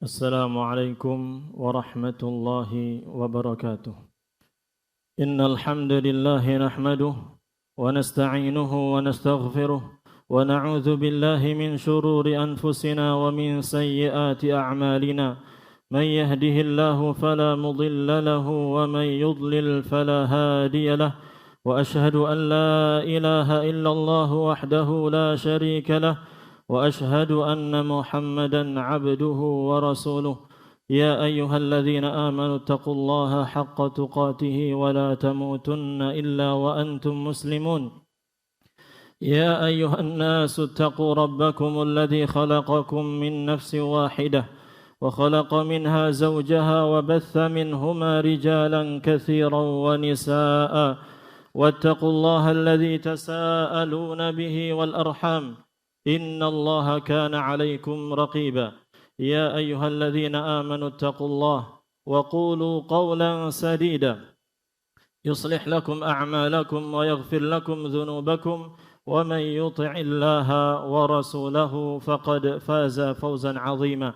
السلام عليكم ورحمة الله وبركاته. إن الحمد لله نحمده ونستعينه ونستغفره ونعوذ بالله من شرور أنفسنا ومن سيئات أعمالنا. من يهده الله فلا مضل له ومن يضلل فلا هادي له. وأشهد أن لا إله إلا الله وحده لا شريك له وأشهد أن محمدا عبده ورسوله. يا أيها الذين آمنوا اتقوا الله حق تقاته ولا تموتن إلا وأنتم مسلمون. يا أيها الناس اتقوا ربكم الذي خلقكم من نفس واحدة وخلق منها زوجها وبث منهما رجالا كثيرا ونساء واتقوا الله الذي تساءلون به والأرحام إن الله كان عليكم رقيبا. يا أيها الذين آمنوا اتقوا الله وقولوا قولا سديدا يصلح لكم أعمالكم ويغفر لكم ذنوبكم ومن يطع الله ورسوله فقد فاز فوزا عظيما.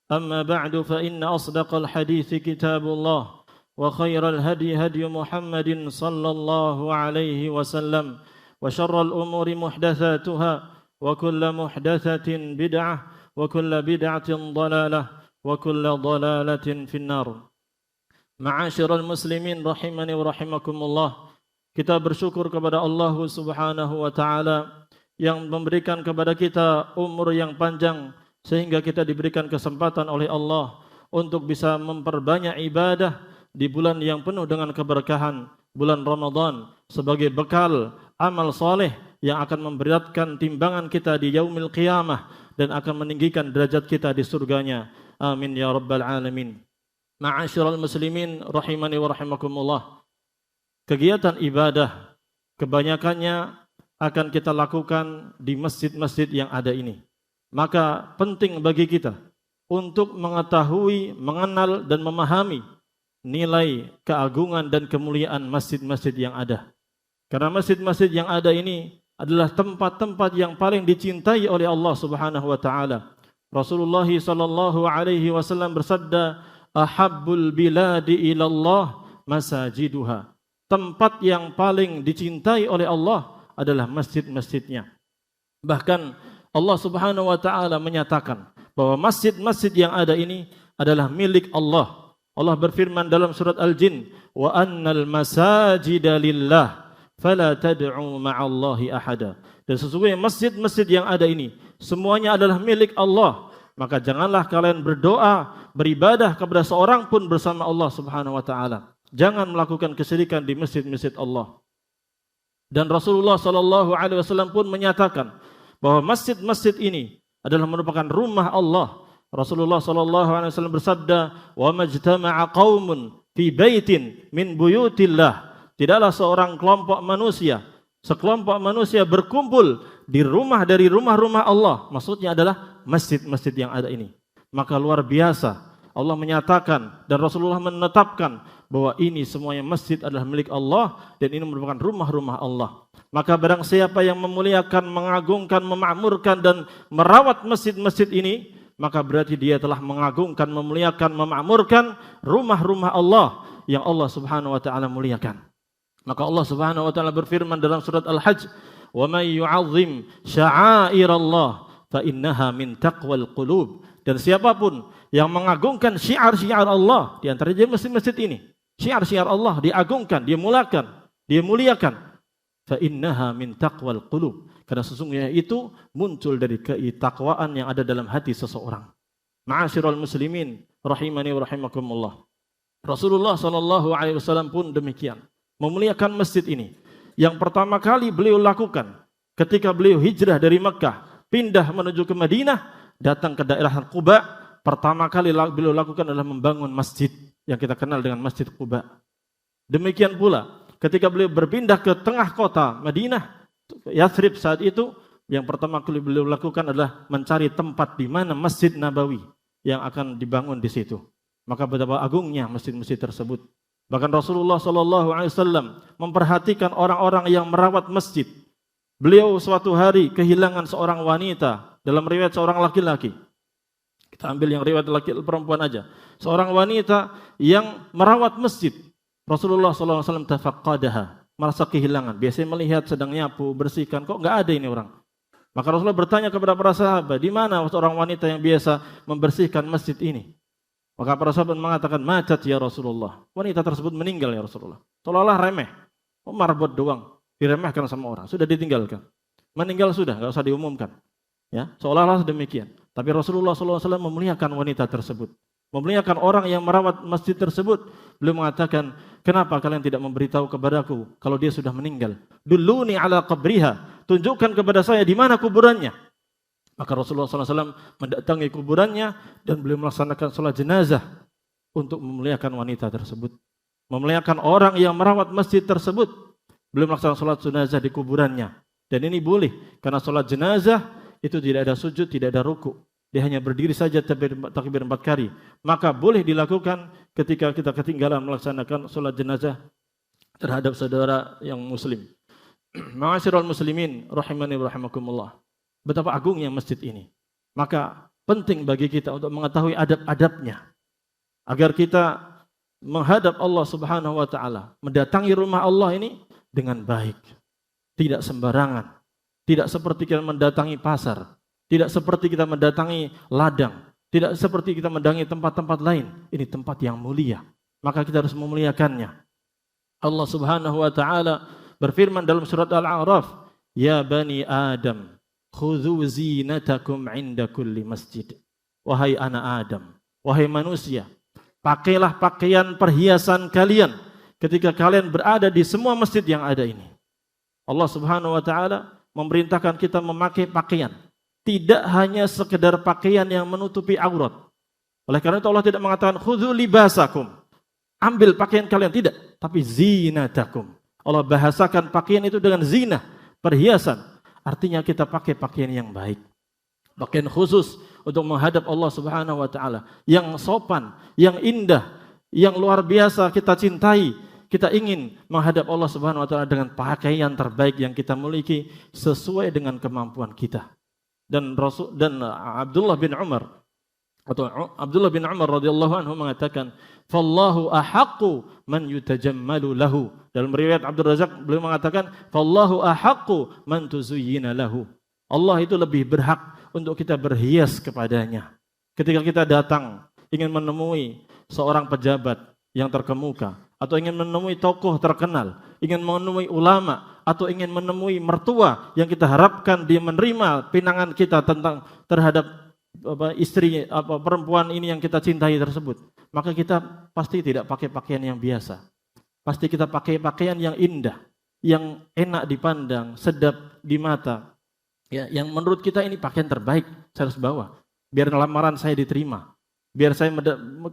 أما بعد فإن أصدق الحديث كتاب الله وخير الهدي هدي محمد صلى الله عليه وسلم وشر الأمور محدثاتها وكل محدثة بدعة وكل بدعة ضلالة وكل ضلالة في النار. Ma'asyiral muslimin rahimani wa rahimakumullah. Kita bersyukur kepada Allah Subhanahu wa taala yang memberikan kepada kita umur yang panjang sehingga kita diberikan kesempatan oleh Allah untuk bisa memperbanyak ibadah di bulan yang penuh dengan keberkahan, bulan Ramadan, sebagai bekal amal soleh yang akan memberatkan timbangan kita di yaumil qiyamah dan akan meninggikan derajat kita di surganya. Amin ya rabbal alamin. Ma'asyiral muslimin rahimani wa rahimakumullah. Kegiatan ibadah kebanyakannya akan kita lakukan di masjid-masjid yang ada ini. Maka penting bagi kita untuk mengetahui, mengenal dan memahami nilai keagungan dan kemuliaan masjid-masjid yang ada. Karena masjid-masjid yang ada ini adalah tempat-tempat yang paling dicintai oleh Allah Subhanahu wa taala. Rasulullah sallallahu alaihi wasallam bersabda, "Ahabbul biladi ila Allah masajiduha." Tempat yang paling dicintai oleh Allah adalah masjid-masjidnya. Bahkan Allah Subhanahu wa taala menyatakan bahwa masjid-masjid yang ada ini adalah milik Allah. Allah berfirman dalam surat Al-Jin, "Wa annal masajida lillah fala tad'u ma'allahi ahada." Dan sesungguhnya masjid-masjid yang ada ini semuanya adalah milik Allah. Maka janganlah kalian berdoa, beribadah kepada seorang pun bersama Allah Subhanahu wa taala. Jangan melakukan kesyirikan di masjid-masjid Allah. Dan Rasulullah sallallahu alaihi wasallam pun menyatakan bahwa masjid-masjid ini adalah merupakan rumah Allah. Rasulullah sallallahu alaihi wasallam bersabda, "Wa majtama'a qaumun fi baitin min buyutillah." Tidaklah seorang kelompok manusia, sekelompok manusia berkumpul di rumah dari rumah-rumah Allah. Maksudnya adalah masjid-masjid yang ada ini. Maka luar biasa Allah menyatakan dan Rasulullah menetapkan bahwa ini semuanya masjid adalah milik Allah dan ini merupakan rumah-rumah Allah. Maka barang siapa yang memuliakan, mengagungkan, memakmurkan dan merawat masjid-masjid ini, maka berarti dia telah mengagungkan, memuliakan, memakmurkan rumah-rumah Allah yang Allah Subhanahu wa taala muliakan. Maka Allah Subhanahu wa taala berfirman dalam surat Al-Hajj, "Wa may yu'azzim sya'airallah fa innaha min taqwal qulub." Dan siapapun yang mengagungkan syiar-syiar Allah di antaranya masjid-masjid ini, syiar-syiar Allah diagungkan, dia muliakan, fa innaha min taqwal qulub. Karena sesungguhnya itu muncul dari ketakwaan yang ada dalam hati seseorang. Ma'asyiral muslimin rahimani wa rahimakumullah. Rasulullah sallallahu alaihi wasallam pun demikian memuliakan masjid ini. Yang pertama kali beliau lakukan ketika beliau hijrah dari Mekah, pindah menuju ke Madinah, datang ke daerah Quba, pertama kali beliau lakukan adalah membangun masjid yang kita kenal dengan Masjid Quba. Demikian pula ketika beliau berpindah ke tengah kota Madinah, Yathrib saat itu, yang pertama kali beliau lakukan adalah mencari tempat di mana Masjid Nabawi yang akan dibangun di situ. Maka betapa agungnya masjid-masjid tersebut. Bahkan Rasulullah SAW memperhatikan orang-orang yang merawat masjid. Beliau suatu hari kehilangan seorang wanita, dalam riwayat seorang laki-laki. Kita ambil yang riwayat laki perempuan aja. Seorang wanita yang merawat masjid. Rasulullah SAW tafaqqadaha, merasa kehilangan. Biasanya melihat sedang nyapu, bersihkan, kok nggak ada ini orang. Maka Rasulullah bertanya kepada para sahabat, di mana seorang wanita yang biasa membersihkan masjid ini? Maka para sahabat mengatakan, matat ya Rasulullah. Wanita tersebut meninggal ya Rasulullah. Seolah-olah remeh. Marbot doang, diremehkan sama orang, sudah ditinggalkan. Meninggal sudah, nggak usah diumumkan. Ya, seolah-olah demikian. Tapi Rasulullah SAW memuliakan wanita tersebut, memuliakan orang yang merawat masjid tersebut. Beliau mengatakan, kenapa kalian tidak memberitahu kepadaku kalau dia sudah meninggal? Dulluni ala qabriha, tunjukkan kepada saya di mana kuburannya. Maka Rasulullah SAW mendatangi kuburannya dan beliau melaksanakan sholat jenazah untuk memuliakan wanita tersebut, memuliakan orang yang merawat masjid tersebut. Beliau melaksanakan sholat jenazah di kuburannya. Dan ini boleh, karena sholat jenazah itu tidak ada sujud, tidak ada ruku. Dia hanya berdiri saja takbir 4 kali. Maka boleh dilakukan ketika kita ketinggalan melaksanakan sholat jenazah terhadap saudara yang muslim. Ma'asyiral muslimin rahimani wa rahimakumullah. Betapa agungnya masjid ini. Maka penting bagi kita untuk mengetahui adab-adabnya agar kita menghadap Allah Subhanahu wa taala, mendatangi rumah Allah ini dengan baik. Tidak sembarangan. Tidak seperti kita mendatangi pasar, tidak seperti kita mendatangi ladang, tidak seperti kita mendatangi tempat-tempat lain. Ini tempat yang mulia, maka kita harus memuliakannya. Allah Subhanahu wa taala berfirman dalam surat Al-A'raf, "Ya bani Adam, khudhu zinatakum 'inda kulli masjid." Wahai anak Adam, wahai manusia, pakailah pakaian perhiasan kalian ketika kalian berada di semua masjid yang ada ini. Allah Subhanahu wa taala memerintahkan kita memakai pakaian, tidak hanya sekedar pakaian yang menutupi aurat. Oleh karena itu Allah tidak mengatakan khudzu libasakum, ambil pakaian kalian, tidak, tapi zinatakum. Allah bahasakan pakaian itu dengan zina, perhiasan. Artinya kita pakai pakaian yang baik, pakaian khusus untuk menghadap Allah Subhanahu wa taala, yang sopan, yang indah, yang luar biasa kita cintai. Kita ingin menghadap Allah Subhanahu wa taala dengan pakaian terbaik yang kita miliki sesuai dengan kemampuan kita. Dan Abdullah bin Umar radhiyallahu anhu mengatakan, "Fallahu ahaqqu man yutajammalu lahu." Dalam riwayat Abdul Razak beliau mengatakan, "Fallahu ahaqqu man tuzayyina lahu." Allah itu lebih berhak untuk kita berhias kepadanya. Ketika kita datang ingin menemui seorang pejabat yang terkemuka, atau ingin menemui tokoh terkenal, ingin menemui ulama, atau ingin menemui mertua yang kita harapkan dia menerima pinangan kita terhadap istri perempuan ini yang kita cintai tersebut, maka kita pasti tidak pakai pakaian yang biasa. Pasti kita pakai pakaian yang indah, yang enak dipandang, sedap di mata. Ya, yang menurut kita ini pakaian terbaik saya harus bawa biar lamaran saya diterima. Biar saya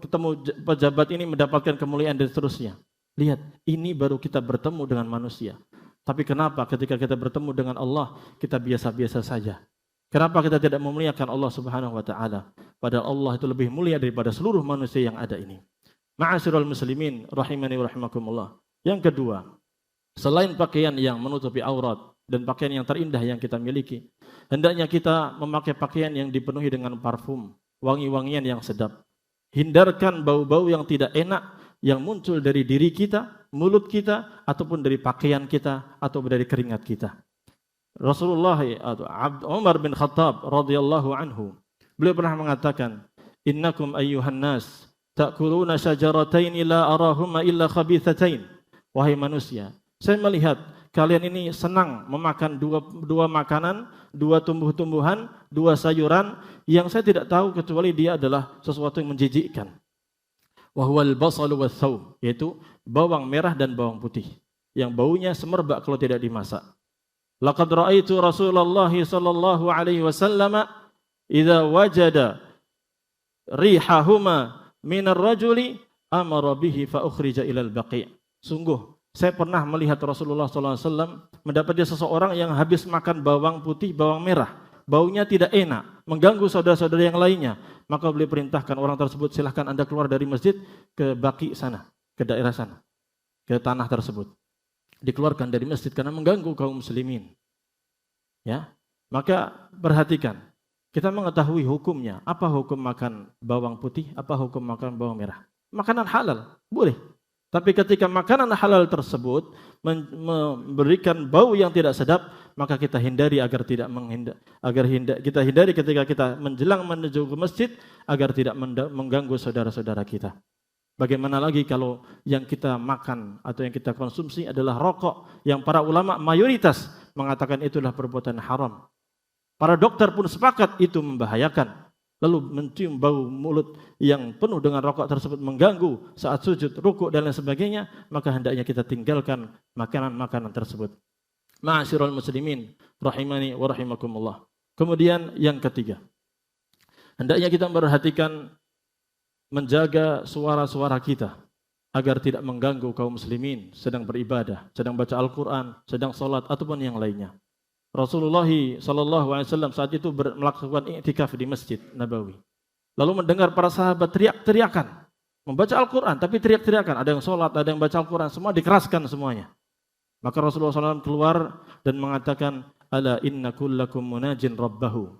ketemu pejabat ini mendapatkan kemuliaan dan seterusnya. Lihat, ini baru kita bertemu dengan manusia. Tapi kenapa ketika kita bertemu dengan Allah, kita biasa-biasa saja? Kenapa kita tidak memuliakan Allah Subhanahu wa taala? Padahal Allah itu lebih mulia daripada seluruh manusia yang ada ini. Ma'asyiral muslimin rahimani wa rahimakumullah. Yang kedua, selain pakaian yang menutupi aurat dan pakaian yang terindah yang kita miliki, hendaknya kita memakai pakaian yang dipenuhi dengan parfum, wangi-wangian yang sedap. Hindarkan bau-bau yang tidak enak yang muncul dari diri kita, mulut kita, ataupun dari pakaian kita, atau dari keringat kita. Rasulullah Umar bin Khattab radhiyallahu anhu, beliau pernah mengatakan, "Innakum ayyuhan nas ta'kuluna syajaratain la arahuma illa khabithatain." Wahai manusia, saya melihat kalian ini senang memakan dua makanan, dua tumbuh-tumbuhan, dua sayuran yang saya tidak tahu kecuali dia adalah sesuatu yang menjijikkan. Wa huwal basalu wath-thawm, yaitu bawang merah dan bawang putih yang baunya semerbak kalau tidak dimasak. Laqad ra'aitu Rasulullah sallallahu alaihi wasallam idza wajada rihahuma min ar-rajuli amara bihi fa ukhrija ila al-baqi'. Sungguh saya pernah melihat Rasulullah SAW mendapati seseorang yang habis makan bawang putih, bawang merah. Baunya tidak enak, mengganggu saudara-saudara yang lainnya. Maka beliau perintahkan orang tersebut, silahkan Anda keluar dari masjid ke Baqi sana, ke daerah sana, ke tanah tersebut. Dikeluarkan dari masjid karena mengganggu kaum muslimin. Ya, maka perhatikan. Kita mengetahui hukumnya. Apa hukum makan bawang putih? Apa hukum makan bawang merah? Makanan halal, boleh. Tapi ketika makanan halal tersebut memberikan bau yang tidak sedap, maka kita hindari agar tidak kita hindari ketika kita menjelang menuju ke masjid agar tidak mengganggu saudara-saudara kita. Bagaimana lagi kalau yang kita makan atau yang kita konsumsi adalah rokok yang para ulama mayoritas mengatakan itulah perbuatan haram. Para dokter pun sepakat itu membahayakan. Lalu mencium bau mulut yang penuh dengan rokok tersebut mengganggu saat sujud, rukuk dan lain sebagainya, maka hendaknya kita tinggalkan makanan-makanan tersebut. Ma'asyiral muslimin rahimani wa rahimakumullah. Kemudian yang ketiga, hendaknya kita memperhatikan menjaga suara-suara kita agar tidak mengganggu kaum muslimin sedang beribadah, sedang baca Al-Quran, sedang salat ataupun yang lainnya. Rasulullah SAW saat itu melakukan i'tikaf di Masjid Nabawi. Lalu mendengar para sahabat teriak-teriakan, membaca Al-Quran tapi teriak-teriakan. Ada yang sholat, ada yang baca Al-Quran, semua dikeraskan semuanya. Maka Rasulullah SAW keluar dan mengatakan, ala inna kullakum munajin rabbahu.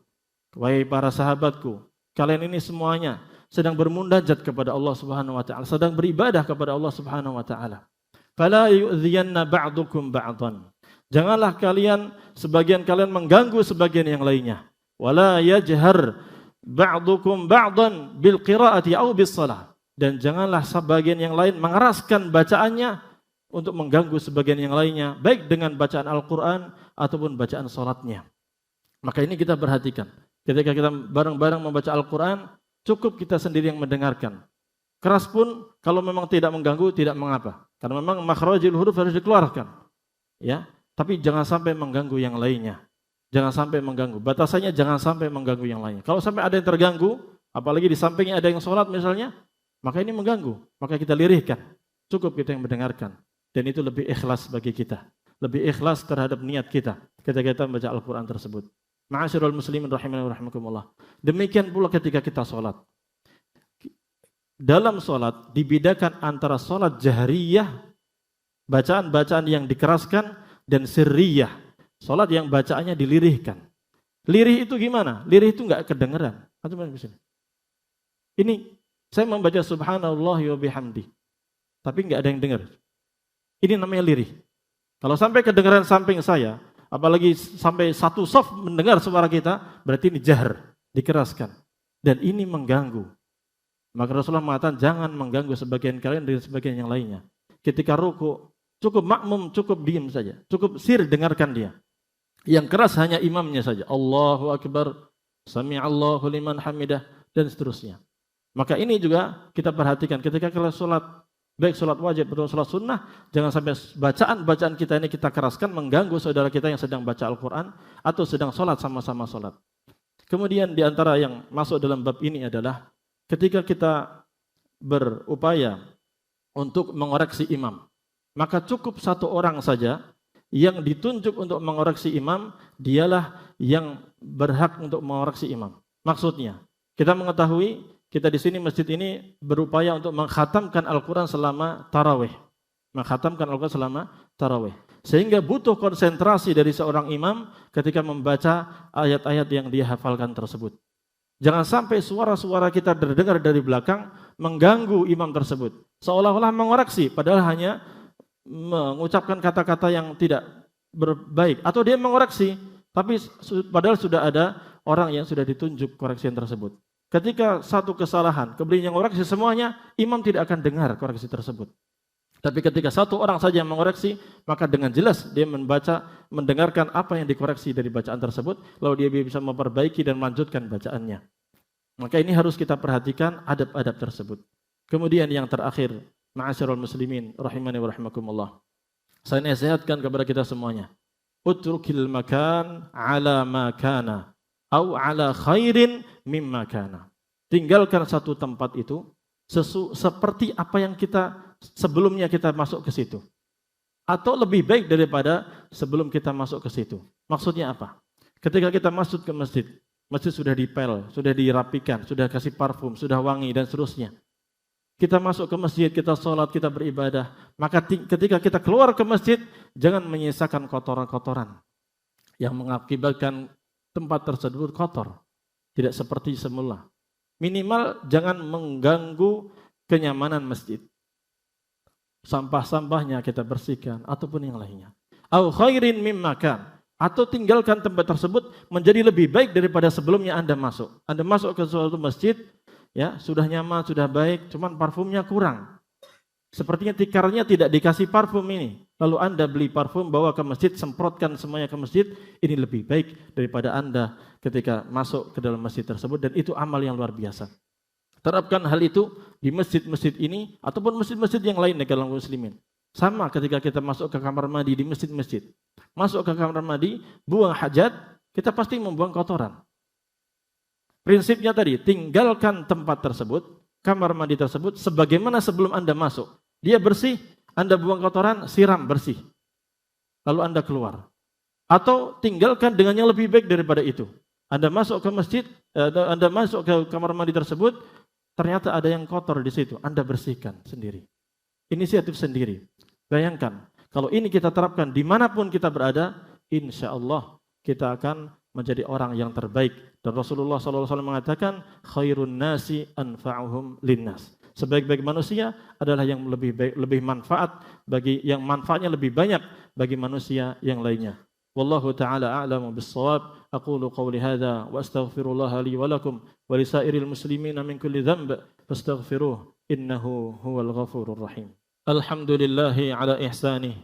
Wahai para sahabatku, kalian ini semuanya sedang bermunajat kepada Allah Subhanahu wa taala, sedang beribadah kepada Allah Subhanahu wa taala. Fala yu'dhiyanna ba'dukum ba'dhan. Janganlah sebagian kalian mengganggu sebagian yang lainnya. Wala yajhar ba'dukum ba'dhan bil qira'ati aw bis shalah. Dan janganlah sebagian yang lain mengeraskan bacaannya untuk mengganggu sebagian yang lainnya, baik dengan bacaan Al-Qur'an ataupun bacaan salatnya. Maka ini kita perhatikan. Ketika kita bareng-bareng membaca Al-Qur'an, cukup kita sendiri yang mendengarkan. Keras pun kalau memang tidak mengganggu tidak mengapa. Karena memang makhrajul huruf harus dikeluarkan. Ya. Tapi jangan sampai mengganggu yang lainnya. Jangan sampai mengganggu. Batasannya jangan sampai mengganggu yang lainnya. Kalau sampai ada yang terganggu, apalagi di sampingnya ada yang sholat misalnya, maka ini mengganggu. Maka kita lirihkan. Cukup kita yang mendengarkan. Dan itu lebih ikhlas bagi kita. Lebih ikhlas terhadap niat kita ketika kita membaca Al-Quran tersebut. Ma'asyiral muslimin rahimani wa rahimakumullah. Demikian pula ketika kita sholat. Dalam sholat dibedakan antara sholat jahriyah, bacaan-bacaan yang dikeraskan, dan sirriyah, salat yang bacaannya dilirihkan. Lirih itu gimana? Lirih itu enggak kedengeran. Ini saya membaca subhanallah wa bihamdi, tapi enggak ada yang dengar. Ini namanya lirih. Kalau sampai kedengaran samping saya, apalagi sampai satu shaf mendengar suara kita, berarti ini jahr, dikeraskan. Dan ini mengganggu. Maka Rasulullah mengatakan jangan mengganggu sebagian kalian dengan sebagian yang lainnya. Ketika ruku, cukup makmum, cukup diam saja. Cukup sir dengarkan dia. Yang keras hanya imamnya saja. Allahu Akbar, Sami'allahu liman hamidah, dan seterusnya. Maka ini juga kita perhatikan ketika kita sholat, baik sholat wajib atau sholat sunnah, jangan sampai bacaan-bacaan kita ini kita keraskan mengganggu saudara kita yang sedang baca Al-Quran atau sedang sholat sama-sama sholat. Kemudian di antara yang masuk dalam bab ini adalah ketika kita berupaya untuk mengoreksi imam. Maka cukup satu orang saja yang ditunjuk untuk mengoreksi imam, dialah yang berhak untuk mengoreksi imam. Maksudnya, kita mengetahui, kita di sini masjid ini berupaya untuk mengkhatamkan Al-Quran selama tarawih. Mengkhatamkan Al-Quran selama tarawih. Sehingga butuh konsentrasi dari seorang imam ketika membaca ayat-ayat yang dia hafalkan tersebut. Jangan sampai suara-suara kita terdengar dari belakang mengganggu imam tersebut. Seolah-olah mengoreksi, padahal hanya mengucapkan kata-kata yang tidak baik, atau dia mengoreksi tapi padahal sudah ada orang yang sudah ditunjuk koreksian tersebut. Ketika satu kesalahan kemudian yang mengoreksi semuanya, imam tidak akan dengar koreksi tersebut. Tapi ketika satu orang saja yang mengoreksi, maka dengan jelas dia mendengarkan apa yang dikoreksi dari bacaan tersebut, lalu dia bisa memperbaiki dan melanjutkan bacaannya. Maka ini harus kita perhatikan adab-adab tersebut. Kemudian yang terakhir, ma'asyiral muslimin rahimani wa rahimakumullah. Saya nasihatkan kepada kita semuanya. Utrukil makan ala ma kana au ala khairin mimma kana. Tinggalkan satu tempat itu seperti apa yang sebelumnya kita masuk ke situ. Atau lebih baik daripada sebelum kita masuk ke situ. Maksudnya apa? Ketika kita masuk ke masjid, masjid sudah dipel, sudah dirapikan, sudah kasih parfum, sudah wangi dan seterusnya. Kita masuk ke masjid, kita sholat, kita beribadah. Maka ketika kita keluar ke masjid, jangan menyisakan kotoran-kotoran yang mengakibatkan tempat tersebut kotor. tidak seperti semula. Minimal jangan mengganggu kenyamanan masjid. Sampah-sampahnya kita bersihkan ataupun yang lainnya. Au khairin mimma kan, atau tinggalkan tempat tersebut menjadi lebih baik daripada sebelumnya Anda masuk. Anda masuk ke suatu masjid, ya, sudah nyaman, sudah baik, cuman parfumnya kurang. Sepertinya tikarnya tidak dikasih parfum ini. Lalu Anda beli parfum, bawa ke masjid, semprotkan semuanya ke masjid. Ini lebih baik daripada Anda ketika masuk ke dalam masjid tersebut. Dan itu amal yang luar biasa. Terapkan hal itu di masjid-masjid ini ataupun masjid-masjid yang lain di kalangan muslimin. Sama ketika kita masuk ke kamar mandi di masjid-masjid. Masuk ke kamar mandi, buang hajat, kita pasti membuang kotoran. Prinsipnya tadi, tinggalkan tempat tersebut, kamar mandi tersebut, sebagaimana sebelum Anda masuk. Dia bersih, Anda buang kotoran, siram bersih. Lalu Anda keluar. Atau tinggalkan dengan yang lebih baik daripada itu. Anda masuk ke masjid, Anda masuk ke kamar mandi tersebut, ternyata ada yang kotor di situ. Anda bersihkan sendiri. Inisiatif sendiri. Bayangkan, kalau ini kita terapkan dimanapun kita berada, insya Allah kita akan menjadi orang yang terbaik. Dan Rasulullah SAW mengatakan, khairun nasi anfa'uhum linnas. Sebaik-baik manusia adalah yang lebih manfaat bagi yang manfaatnya lebih banyak bagi manusia yang lainnya. Wallahu taala a'lamu bis-shawab. Aqulu qawli hadza wa astaghfirullaha li wa lakum wa lisairil muslimina min kulli dhanb fastaghfiruhu innahu huwal ghafurur rahim. Alhamdulillahi ala ihsanih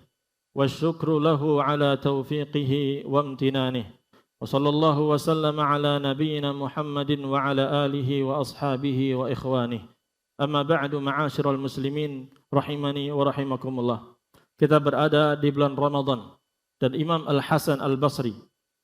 wasyukru lahu ala taufiqihi wa amtinanih. Wa sallallahu wa sallama ala nabiyyina Muhammadin wa ala alihi wa ashabihi wa ikhwanihi. Amma ba'du ma'asyiral muslimin rahimani wa rahimakumullah. Kita berada di bulan Ramadan dan Imam Al-Hasan Al-Basri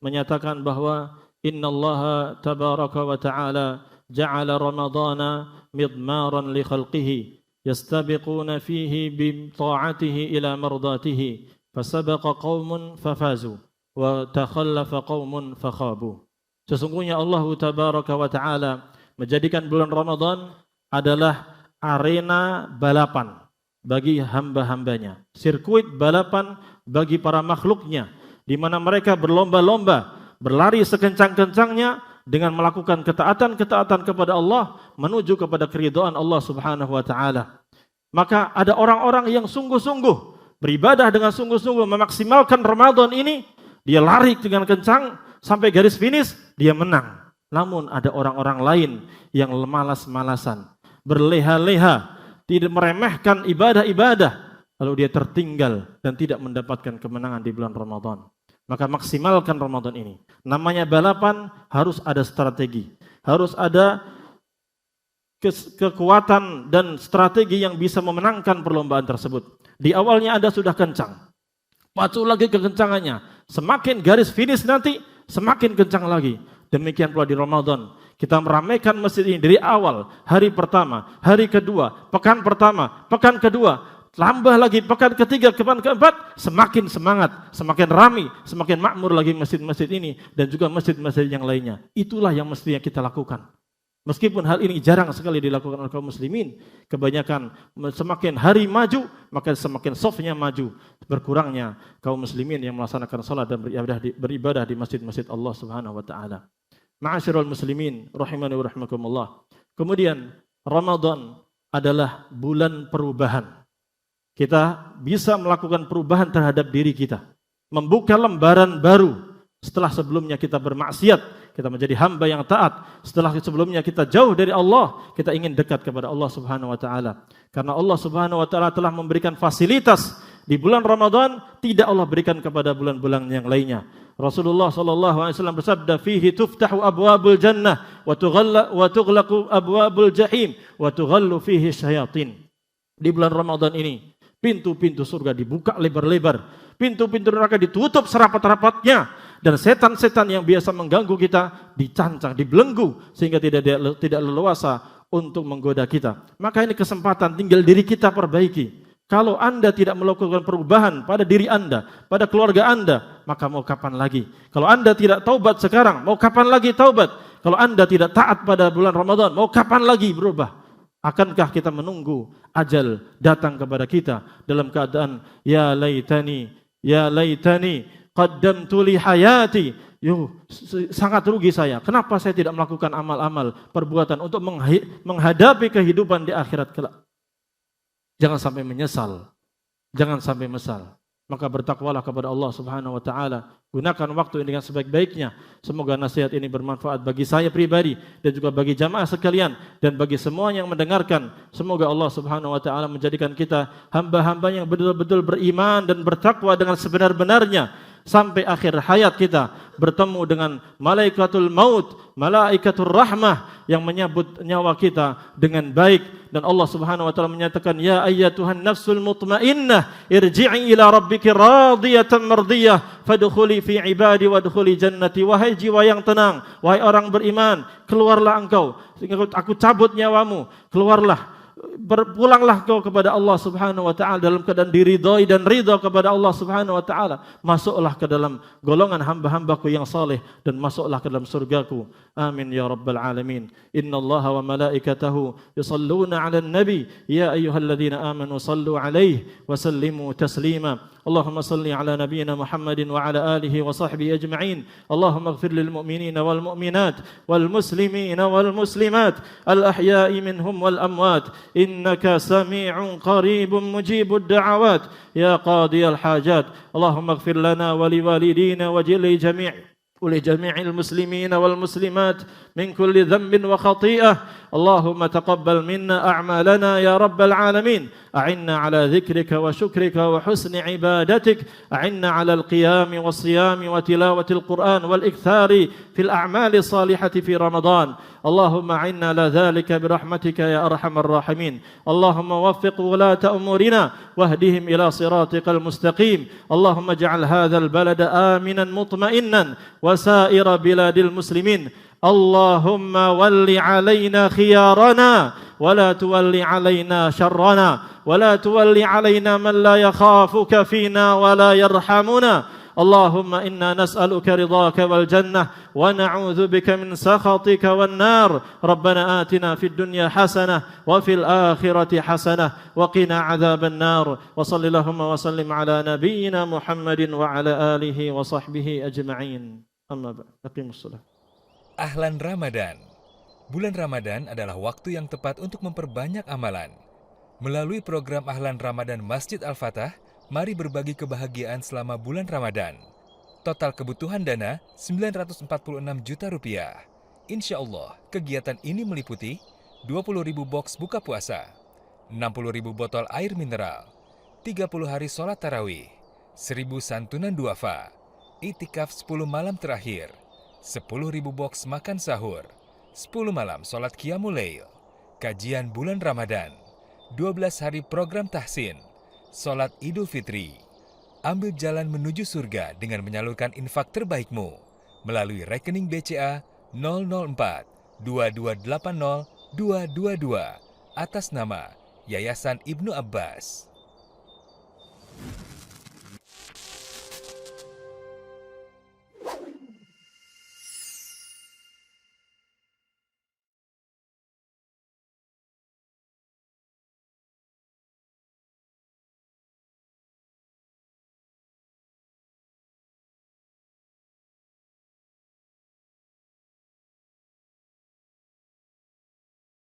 menyatakan bahwa innallaha tabaraka wa ta'ala ja'ala ramadana midmaran li khalqihi yastabiquna fihi bi ta'atihi ila mardatihi fasabaqa qaumun fafazu wa takhallafa qaumun fakhabu. Sesungguhnya Allah tabaraka wa ta'ala menjadikan bulan Ramadan adalah arena balapan bagi hamba-hambanya, sirkuit balapan bagi para makhluknya, di mana mereka berlomba-lomba, berlari sekencang-kencangnya dengan melakukan ketaatan-ketaatan kepada Allah menuju kepada keridhaan Allah Subhanahu wa taala. Maka ada orang-orang yang sungguh-sungguh beribadah dengan sungguh-sungguh memaksimalkan Ramadan ini, dia lari dengan kencang sampai garis finish, dia menang. Namun ada orang-orang lain yang malas-malasan, berleha-leha, tidak meremehkan ibadah-ibadah, lalu dia tertinggal dan tidak mendapatkan kemenangan di bulan Ramadan. Maka maksimalkan Ramadan ini. Namanya balapan harus ada strategi, harus ada kekuatan dan strategi yang bisa memenangkan perlombaan tersebut. Di awalnya Anda sudah kencang, pacu lagi kekencangannya, semakin garis finish nanti semakin kencang lagi. Demikian pula di Ramadan. Kita meramaikan masjid ini dari awal, hari pertama, hari kedua, pekan pertama, pekan kedua, tambah lagi pekan ketiga, pekan keempat, semakin semangat, semakin ramai, semakin makmur lagi masjid-masjid ini dan juga masjid-masjid yang lainnya. Itulah yang mestinya kita lakukan. Meskipun hal ini jarang sekali dilakukan oleh kaum muslimin, kebanyakan semakin hari maju, maka semakin softnya maju, berkurangnya kaum muslimin yang melaksanakan salat dan beribadah di masjid-masjid Allah Subhanahu wa taala. Ma'asyiral muslimin rahimani wa rahimakumullah. Kemudian Ramadan adalah bulan perubahan. Kita bisa melakukan perubahan terhadap diri kita, membuka lembaran baru. Setelah sebelumnya kita bermaksiat, kita menjadi hamba yang taat. Setelah sebelumnya kita jauh dari Allah, kita ingin dekat kepada Allah Subhanahu wa taala. Karena Allah Subhanahu wa taala telah memberikan fasilitas di bulan Ramadan tidak Allah berikan kepada bulan-bulan yang lainnya. Rasulullah sallallahu alaihi wasallam bersabda, "Fihi tuftahu abwabul jannah wa tughlaqu abwabul jahim wa tughallu fihi syayatin." Di bulan Ramadan ini, pintu-pintu surga dibuka lebar-lebar, pintu-pintu neraka ditutup serapat-rapatnya, dan setan-setan yang biasa mengganggu kita dicancang, dibelenggu sehingga tidak leluasa untuk menggoda kita. Maka ini kesempatan, tinggal diri kita perbaiki. Kalau Anda tidak melakukan perubahan pada diri Anda, pada keluarga Anda, maka mau kapan lagi? Kalau Anda tidak taubat sekarang, mau kapan lagi taubat? Kalau Anda tidak taat pada bulan Ramadan, mau kapan lagi berubah? Akankah kita menunggu ajal datang kepada kita dalam keadaan ya laitani qaddamtu li hayati sangat rugi saya. Kenapa saya tidak melakukan amal-amal perbuatan untuk menghadapi kehidupan di akhirat kelak? Jangan sampai menyesal. Jangan sampai mesal. Maka bertakwalah kepada Allah Subhanahu wa taala. Gunakan waktu ini dengan sebaik-baiknya. Semoga nasihat ini bermanfaat bagi saya pribadi dan juga bagi jamaah sekalian dan bagi semua yang mendengarkan. Semoga Allah Subhanahu wa taala menjadikan kita hamba-hamba yang betul-betul beriman dan bertakwa dengan sebenar-benarnya sampai akhir hayat kita, bertemu dengan malaikatul maut, malaikatul rahmah yang menyambut nyawa kita dengan baik. Dan Allah Subhanahu wa taala menyatakan, ya ayyatuhan nafsul mutmainnah irji'i ila rabbiki radiyatan mardiyah fadkhuli fi ibadi wadkhuli jannati. Wahai jiwa yang tenang, wahai orang beriman, keluarlah engkau, aku cabut nyawamu, keluarlah, berpulanglah kau kepada Allah Subhanahu wa taala dalam keadaan diridhai dan ridha kepada Allah Subhanahu wa taala. Masuklah ke dalam golongan hamba-hambaku yang saleh dan masuklah ke dalam surgaku. Amin ya rabbal alamin. Innallaha wa malaikatahu yusalluna 'alan nabi ya ayyuhalladzina amanu sallu 'alaihi wa sallimu taslima. Allahumma salli ala nabiyyina Muhammadin wa ala alihi wa sahbihi ajma'in. Allahumma ighfir lil mu'minina wal mu'minat wal muslimina wal muslimat al ahya'i minhum wal amwat innaka sami'un qaribun mujibud da'awat ya qadiyal hajat. Allahumma ighfir lana wa liwalidina wa ولجميع المسلمين والمسلمات من كل ذنب وخطيئة. اللهم تقبل منا أعمالنا يا رب العالمين. أعنا على ذكرك وشكرك وحسن عبادتك. أعنا على القيام والصيام وتلاوة القرآن والإكثار في الأعمال الصالحة في رمضان. اللهم أعنا على ذلك برحمتك يا أرحم الراحمين. اللهم وفق ولاة أمورنا واهدهم إلى صراطك المستقيم. اللهم اجعل هذا البلد آمنا مطمئنا وسائر بلاد المسلمين. اللهم ول علينا خيارنا ولا تول علينا شرنا ولا تول علينا من لا يخافك فينا ولا يرحمنا. اللهم إنا نسألك رضاك والجنة ونعوذ بك من سخطك والنار. ربنا آتنا في الدنيا حسنة وفي الآخرة حسنة وقنا عذاب النار. وصل اللهم وسلم على نبينا محمد وعلى آله وصحبه أجمعين. أما بعد أقيموا الصلاة. Ahlan Ramadan. Bulan Ramadan adalah waktu yang tepat untuk memperbanyak amalan. Melalui program Ahlan Ramadan Masjid Al-Fatah, mari berbagi kebahagiaan selama bulan Ramadan. Total kebutuhan dana 946 juta rupiah. Insya Allah, kegiatan ini meliputi 20.000 box buka puasa, 60.000 botol air mineral, 30 hari sholat tarawih, 1.000 santunan duafa, itikaf 10 malam terakhir, 10.000 box makan sahur, 10 malam sholat qiyamul lail, kajian bulan Ramadan, 12 hari program tahsin, sholat Idul Fitri. Ambil jalan menuju surga dengan menyalurkan infak terbaikmu melalui rekening BCA 004 2280 222 atas nama Yayasan Ibnu Abbas.